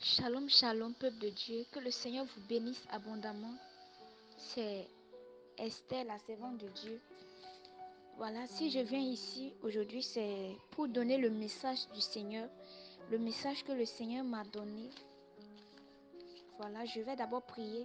Shalom, shalom, peuple de Dieu. Que le Seigneur vous bénisse abondamment. C'est Esther, la servante de Dieu. Voilà, si je viens ici aujourd'hui, c'est pour donner le message du Seigneur. Le message que le Seigneur m'a donné. Voilà, je vais d'abord prier,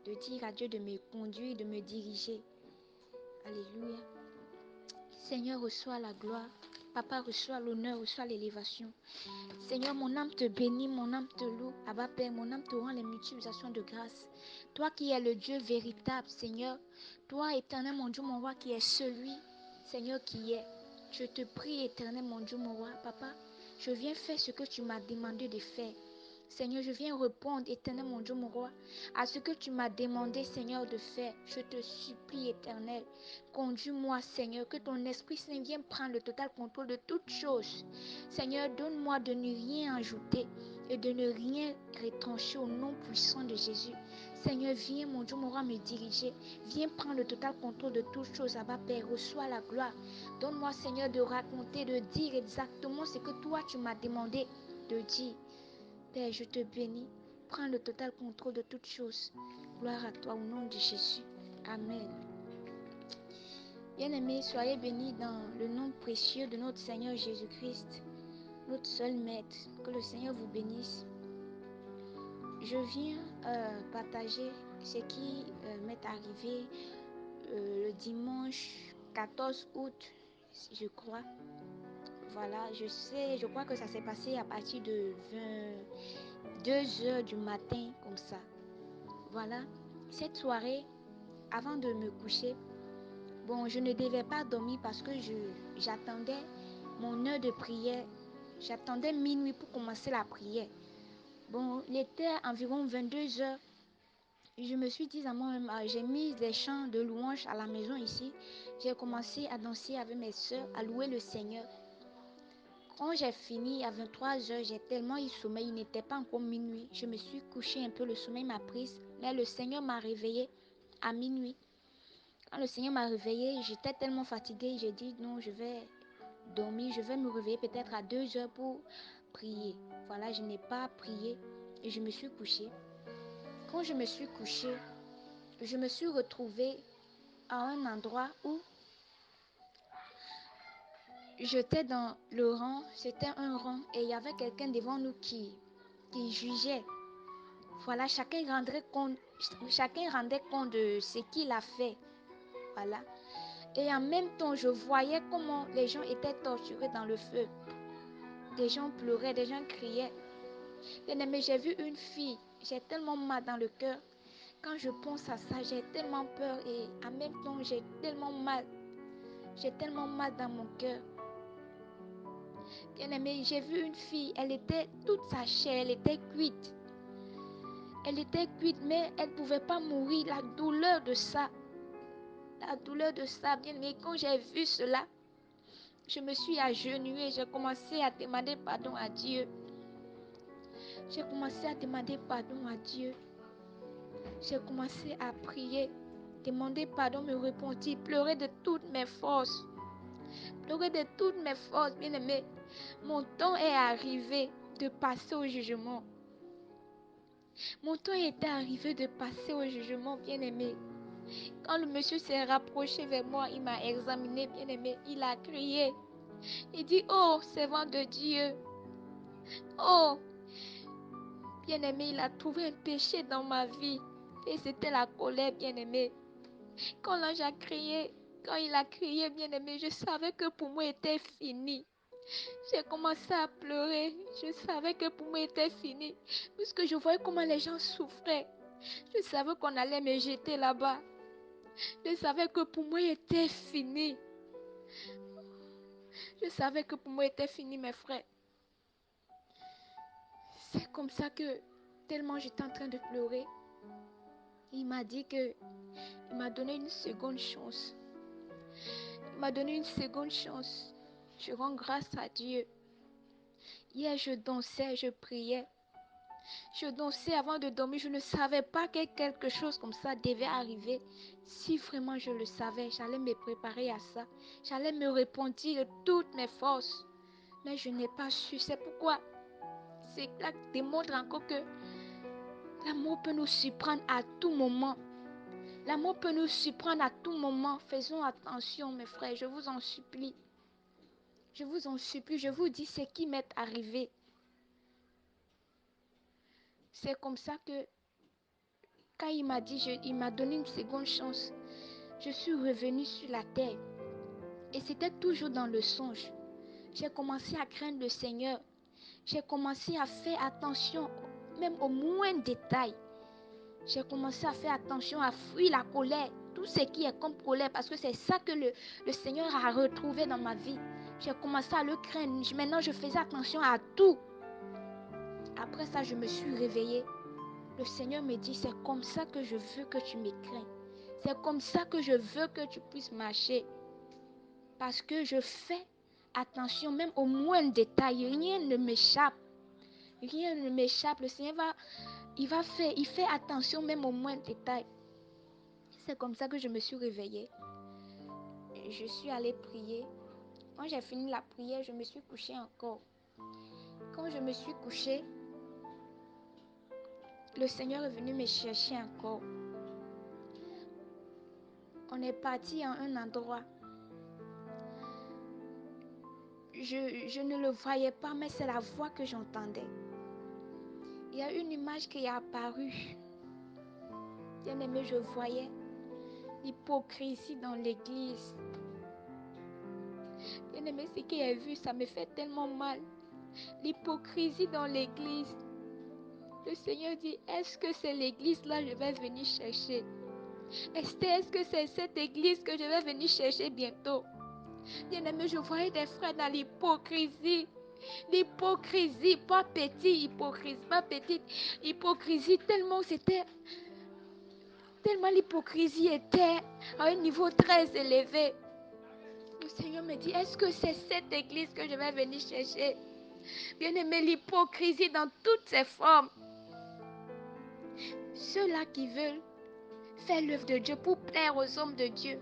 de dire à Dieu de me conduire, de me diriger. Alléluia. Seigneur, reçois la gloire. Papa, reçois l'honneur, reçois l'élévation. Seigneur, mon âme te bénit, mon âme te loue. Abba Père, mon âme te rend les multiplications de grâce. Toi qui es le Dieu véritable, Seigneur. Toi, éternel, mon Dieu, mon roi, qui est celui, Seigneur, qui est. Je te prie, éternel, mon Dieu, mon roi. Papa, je viens faire ce que tu m'as demandé de faire. Seigneur, je viens répondre, éternel, mon Dieu, mon roi, à ce que tu m'as demandé, Seigneur, de faire. Je te supplie, éternel, conduis-moi, Seigneur, que ton Esprit Saint vienne prendre le total contrôle de toutes choses. Seigneur, donne-moi de ne rien ajouter et de ne rien retrancher au nom puissant de Jésus. Seigneur, viens, mon Dieu, mon roi, me diriger. Viens prendre le total contrôle de toutes choses. Abba, Père, reçois la gloire. Donne-moi, Seigneur, de raconter, de dire exactement ce que toi, tu m'as demandé de dire. Père, je te bénis. Prends le total contrôle de toutes choses. Gloire à toi au nom de Jésus. Amen. Bien-aimés, soyez bénis dans le nom précieux de notre Seigneur Jésus-Christ, notre seul Maître. Que le Seigneur vous bénisse. Je viens partager ce qui m'est arrivé le dimanche 14 août, je crois. Voilà, je crois que ça s'est passé à partir de 22 heures du matin, comme ça. Voilà, cette soirée, avant de me coucher, bon, je ne devais pas dormir parce que j'attendais mon heure de prière. J'attendais minuit pour commencer la prière. Bon, il était environ 22 heures. Je me suis dit à moi-même, j'ai mis des chants de louange à la maison ici. J'ai commencé à danser avec mes soeurs, à louer le Seigneur. Quand j'ai fini à 23 heures, j'ai tellement eu sommeil, il n'était pas encore minuit. Je me suis couchée un peu, le sommeil m'a prise. Mais le Seigneur m'a réveillée à minuit. Quand le Seigneur m'a réveillée, j'étais tellement fatiguée. J'ai dit non, je vais dormir, je vais me réveiller peut-être à 2 heures pour prier. Voilà, je n'ai pas prié et je me suis couchée. Quand je me suis couchée, je me suis retrouvée à un endroit où j'étais dans le rang, c'était un rang et il y avait quelqu'un devant nous qui jugeait. Voilà, chacun rendait compte de ce qu'il a fait. Voilà. Et en même temps, je voyais comment les gens étaient torturés dans le feu. Des gens pleuraient, des gens criaient. Mais j'ai vu une fille, j'ai tellement mal dans le cœur. Quand je pense à ça, j'ai tellement peur et en même temps, j'ai tellement mal. J'ai tellement mal dans mon cœur. Bien-aimé, j'ai vu une fille, elle était toute sa chair, elle était cuite. Elle était cuite, mais elle ne pouvait pas mourir. La douleur de ça, bien-aimé, quand j'ai vu cela, je me suis agenouillée, j'ai commencé à demander pardon à Dieu. J'ai commencé à demander pardon à Dieu. J'ai commencé à prier, demander pardon, me repentir, pleurer de toutes mes forces. Pleurer de toutes mes forces, bien-aimé. Mon temps est arrivé de passer au jugement. Mon temps était arrivé de passer au jugement, bien-aimé. Quand le monsieur s'est rapproché vers moi, il m'a examiné, bien-aimé. Il a crié. Il dit, oh, servant de Dieu. Oh, bien-aimé, il a trouvé un péché dans ma vie. Et c'était la colère, bien-aimé. Quand l'ange a crié, quand il a crié, bien-aimé, je savais que pour moi, c'était fini. J'ai commencé à pleurer. Je savais que pour moi, c'était fini. Puisque je voyais comment les gens souffraient. Je savais qu'on allait me jeter là-bas. Je savais que pour moi, c'était fini. Je savais que pour moi, c'était fini, mes frères. C'est comme ça que, tellement j'étais en train de pleurer, il m'a dit que, il m'a donné une seconde chance. Il m'a donné une seconde chance. Je rends grâce à Dieu. Hier, je dansais, je priais. Je dansais avant de dormir. Je ne savais pas que quelque chose comme ça devait arriver. Si vraiment je le savais, j'allais me préparer à ça. J'allais me repentir de toutes mes forces. Mais je n'ai pas su. C'est pourquoi cela démontre encore que l'amour peut nous surprendre à tout moment. L'amour peut nous surprendre à tout moment. Faisons attention, mes frères, je vous en supplie. Je vous en supplie, je vous dis ce qui m'est arrivé. C'est comme ça que, quand il m'a dit, il m'a donné une seconde chance, je suis revenue sur la terre. Et c'était toujours dans le songe. J'ai commencé à craindre le Seigneur. J'ai commencé à faire attention, même aux moindres détails. J'ai commencé à faire attention, à fuir la colère. Tout ce qui est comme colère, parce que c'est ça que le Seigneur a retrouvé dans ma vie. J'ai commencé à le craindre. Maintenant, je faisais attention à tout. Après ça, je me suis réveillée. Le Seigneur me dit, c'est comme ça que je veux que tu me crains. C'est comme ça que je veux que tu puisses marcher. Parce que je fais attention même aux moindres détails. Rien ne m'échappe. Rien ne m'échappe. Le Seigneur il fait attention même aux moindres détails. C'est comme ça que je me suis réveillée. Je suis allée prier. Quand j'ai fini la prière, je me suis couchée encore. Quand je me suis couchée, le Seigneur est venu me chercher encore. On est parti à un endroit. Je ne le voyais pas, mais c'est la voix que j'entendais. Il y a une image qui est apparue. Bien aimé, je voyais l'hypocrisie dans l'église. Bien aimé, ce que j'ai vu, ça me fait tellement mal. L'hypocrisie dans l'église. Le Seigneur dit, est-ce que c'est l'église là que je vais venir chercher? Esther, est-ce que c'est cette église que je vais venir chercher bientôt? Bien aimé, je voyais des frères dans l'hypocrisie. L'hypocrisie, pas petite hypocrisie, pas petite hypocrisie, tellement l'hypocrisie était à un niveau très élevé. Le Seigneur me dit, est-ce que c'est cette église que je vais venir chercher? Bien aimé, l'hypocrisie dans toutes ses formes. Ceux-là qui veulent faire l'œuvre de Dieu pour plaire aux hommes de Dieu.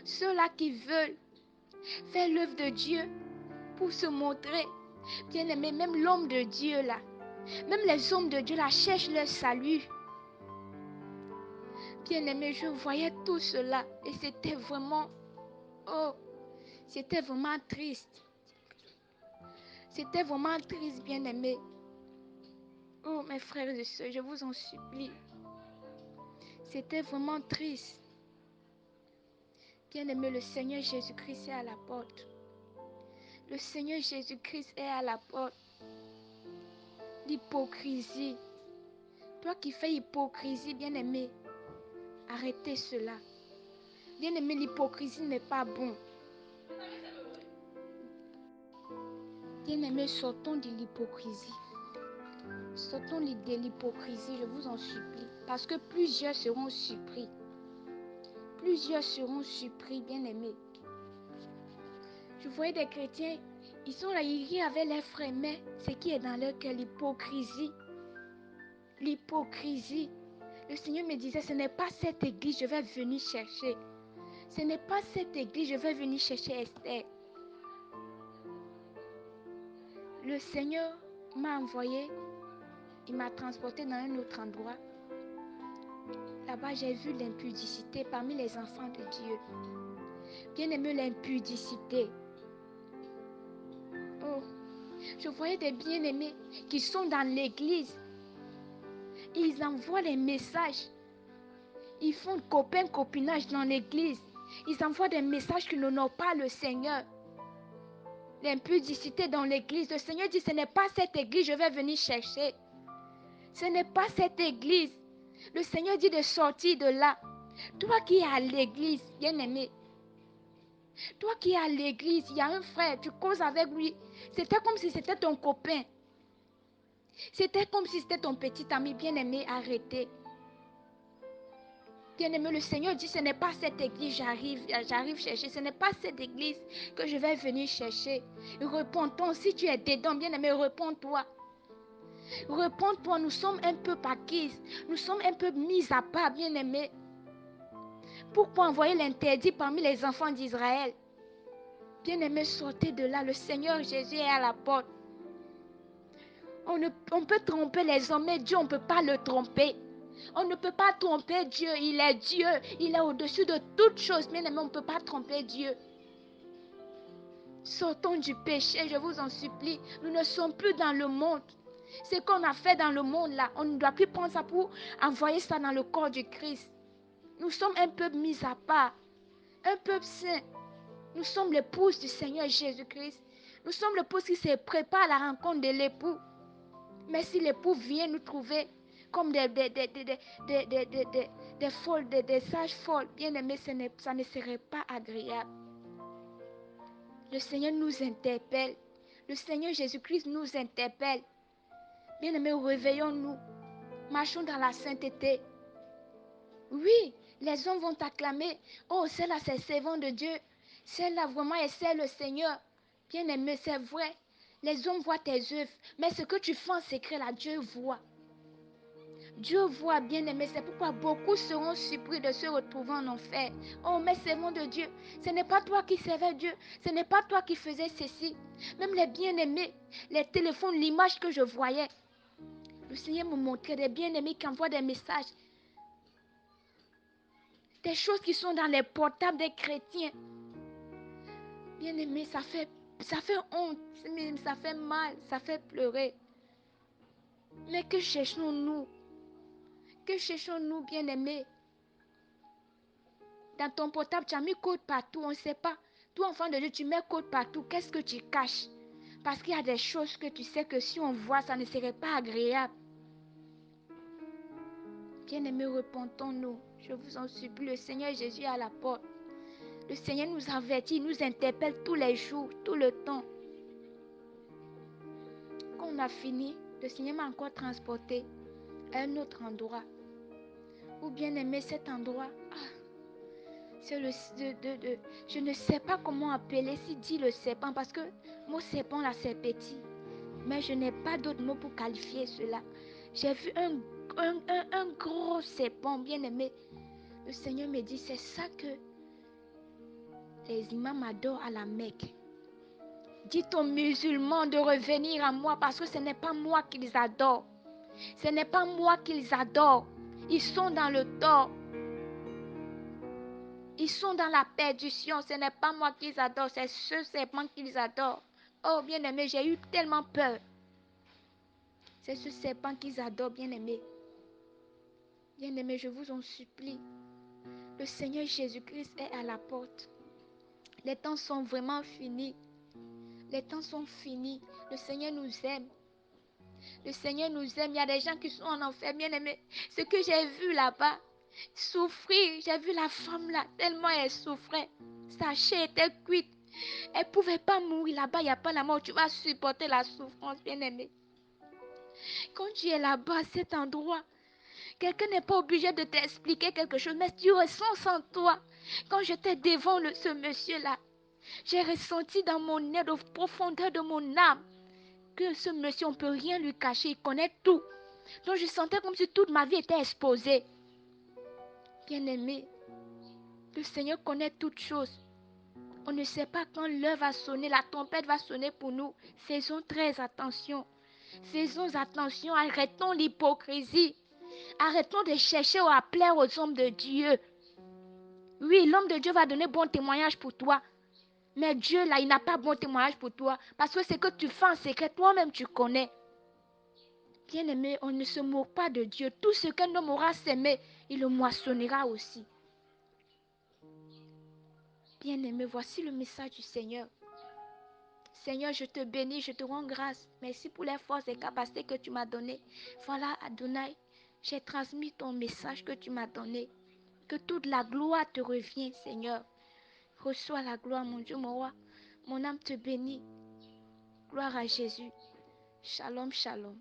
Ceux-là qui veulent faire l'œuvre de Dieu pour se montrer. Bien aimé, même l'homme de Dieu là, même les hommes de Dieu là cherchent leur salut. Bien aimé, je voyais tout cela et c'était vraiment, c'était vraiment triste. C'était vraiment triste, bien aimé. Oh, mes frères et sœurs, je vous en supplie. C'était vraiment triste. Bien aimé, le Seigneur Jésus-Christ est à la porte. Le Seigneur Jésus-Christ est à la porte. L'hypocrisie. Toi qui fais hypocrisie, bien aimé, arrêtez cela. Bien aimé, l'hypocrisie n'est pas bon. Bien aimé, sortons de l'hypocrisie. Sortons de l'hypocrisie, je vous en supplie. Parce que plusieurs seront surpris. Plusieurs seront surpris, bien aimés. Je voyais des chrétiens, ils sont là, ils rient avec leurs frères, mais ce qui est dans leur cœur, l'hypocrisie. L'hypocrisie. Le Seigneur me disait, ce n'est pas cette église que je vais venir chercher. Ce n'est pas cette église que je vais venir chercher Esther. Le Seigneur m'a envoyé, il m'a transporté dans un autre endroit. Là-bas, j'ai vu l'impudicité parmi les enfants de Dieu. Bien aimé, l'impudicité. Oh, je voyais des bien-aimés qui sont dans l'église. Ils envoient des messages. Ils font copinage dans l'église. Ils envoient des messages qui n'honorent pas le Seigneur. L'impudicité dans l'église. Le Seigneur dit, ce n'est pas cette église que je vais venir chercher. Ce n'est pas cette église. Le Seigneur dit de sortir de là. Toi qui es à l'église, bien-aimé. Toi qui es à l'église, il y a un frère, tu causes avec lui. C'était comme si c'était ton copain. C'était comme si c'était ton petit ami bien-aimé, arrêté. Bien-aimé, le Seigneur dit, ce n'est pas cette église j'arrive chercher. Ce n'est pas cette église que je vais venir chercher. Réponds-toi, si tu es dedans, bien-aimé, réponds-toi. Réponds-toi, nous sommes un peu paquises. Nous sommes un peu mis à part, bien-aimé. Pourquoi envoyer l'interdit parmi les enfants d'Israël? Bien-aimé, sortez de là. Le Seigneur Jésus est à la porte. On peut tromper les hommes, mais Dieu, on ne peut pas le tromper. On ne peut pas tromper Dieu. Il est Dieu. Il est au-dessus de toutes choses. Bien aimé, on ne peut pas tromper Dieu. Sortons du péché, je vous en supplie. Nous ne sommes plus dans le monde. Ce qu'on a fait dans le monde là, on ne doit plus prendre ça pour envoyer ça dans le corps du Christ. Nous sommes un peuple mis à part. Un peuple saint. Nous sommes l'épouse du Seigneur Jésus-Christ. Nous sommes l'épouse qui se prépare à la rencontre de l'époux. Mais si l'époux vient nous trouver comme des folles, des sages folles, bien aimés, ça ne serait pas agréable. Le Seigneur nous interpelle. Le Seigneur Jésus-Christ nous interpelle. Bien aimés, réveillons-nous. Marchons dans la sainteté. Oui, les hommes vont t'acclamer. Oh, celle-là, c'est servant de Dieu. Celle-là, vraiment, c'est le Seigneur. Bien aimé, c'est vrai. Les hommes voient tes œuvres. Mais ce que tu fais en secret, là, Dieu voit. Dieu voit, bien aimé. C'est pourquoi beaucoup seront surpris de se retrouver en enfer. Oh, mais servant de Dieu, ce n'est pas toi qui servais Dieu. Ce n'est pas toi qui faisais ceci. Même les bien-aimés, les téléphones, l'image que je voyais. Le Seigneur me montrait des bien-aimés qui envoient des messages. Des choses qui sont dans les portables des chrétiens. Bien-aimé, ça fait honte, ça fait mal, ça fait pleurer. Mais que cherchons-nous? Que cherchons-nous, bien-aimés? Dans ton portable, tu as mis code partout, on ne sait pas. Toi, enfant de Dieu, tu mets code partout. Qu'est-ce que tu caches? Parce qu'il y a des choses que tu sais que si on voit, ça ne serait pas agréable. Bien-aimés, repentons-nous. Je vous en supplie, le Seigneur Jésus est à la porte. Le Seigneur nous avertit, nous interpelle tous les jours, tout le temps. Quand on a fini, le Seigneur m'a encore transporté à un autre endroit. Ou bien aimé cet endroit. C'est je ne sais pas comment appeler, si dit le serpent, parce que mon serpent là c'est petit. Mais je n'ai pas d'autre mot pour qualifier cela. J'ai vu un gros serpent, bien aimé. Le Seigneur me dit, c'est ça que les imams adorent à la Mecque. Dites aux musulmans de revenir à moi parce que ce n'est pas moi qu'ils adorent. Ce n'est pas moi qu'ils adorent. Ils sont dans le tort. Ils sont dans la perdition. Ce n'est pas moi qu'ils adorent. C'est ce serpent qu'ils adorent. Oh, bien-aimé, j'ai eu tellement peur. C'est ce serpent qu'ils adorent, bien-aimé. Bien-aimé, je vous en supplie. Le Seigneur Jésus-Christ est à la porte. Les temps sont vraiment finis. Les temps sont finis. Le Seigneur nous aime. Le Seigneur nous aime. Il y a des gens qui sont en enfer, bien-aimé. Ce que j'ai vu là-bas, souffrir. J'ai vu la femme là, tellement elle souffrait. Sa chair était cuite. Elle ne pouvait pas mourir là-bas. Il n'y a pas la mort. Tu vas supporter la souffrance, bien-aimé. Quand tu es là-bas, à cet endroit, quelqu'un n'est pas obligé de t'expliquer quelque chose, mais tu ressens en toi. Quand j'étais devant ce monsieur-là, j'ai ressenti dans mon air, au profondeur de mon âme, que ce monsieur, on ne peut rien lui cacher, il connaît tout. Donc je sentais comme si toute ma vie était exposée. Bien-aimé, le Seigneur connaît toutes choses. On ne sait pas quand l'heure va sonner, la trompette va sonner pour nous. Faisons très attention. Faisons attention, arrêtons l'hypocrisie. Arrêtons de chercher à plaire aux hommes de Dieu. Oui, l'homme de Dieu va donner bon témoignage pour toi. Mais Dieu, là, il n'a pas bon témoignage pour toi. Parce que ce que tu fais en secret, toi-même, tu connais. Bien-aimé, on ne se moque pas de Dieu. Tout ce qu'un homme aura sémé, il le moissonnera aussi. Bien-aimé, voici le message du Seigneur. Seigneur, je te bénis, je te rends grâce. Merci pour les forces et capacités que tu m'as données. Voilà, Adonai, j'ai transmis ton message que tu m'as donné. Que toute la gloire te revienne, Seigneur. Reçois la gloire, mon Dieu, mon roi. Mon âme te bénit. Gloire à Jésus. Shalom, shalom.